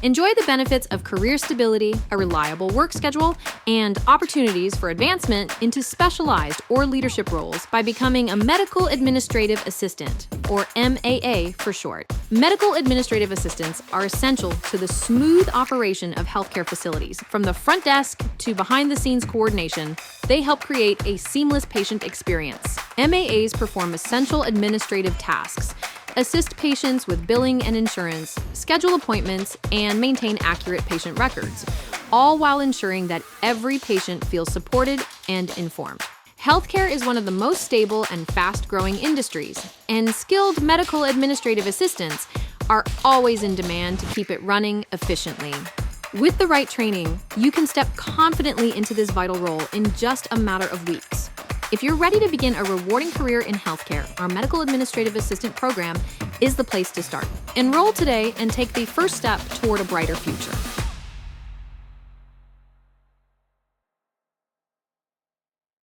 Enjoy the benefits of career stability, a reliable work schedule, and opportunities for advancement into specialized or leadership roles by becoming a Medical Administrative Assistant, or MAA for short. Medical Administrative Assistants are essential to the smooth operation of healthcare facilities. From the front desk to behind-the-scenes coordination, they help create a seamless patient experience. MAAs perform essential administrative tasks, assist patients with billing and insurance, schedule appointments, and maintain accurate patient records, all while ensuring that every patient feels supported and informed. Healthcare is one of the most stable and fast-growing industries, and skilled medical administrative assistants are always in demand to keep it running efficiently. With the right training, you can step confidently into this vital role in just a matter of weeks. If you're ready to begin a rewarding career in healthcare, our Medical Administrative Assistant program is the place to start. Enroll today and take the first step toward a brighter future.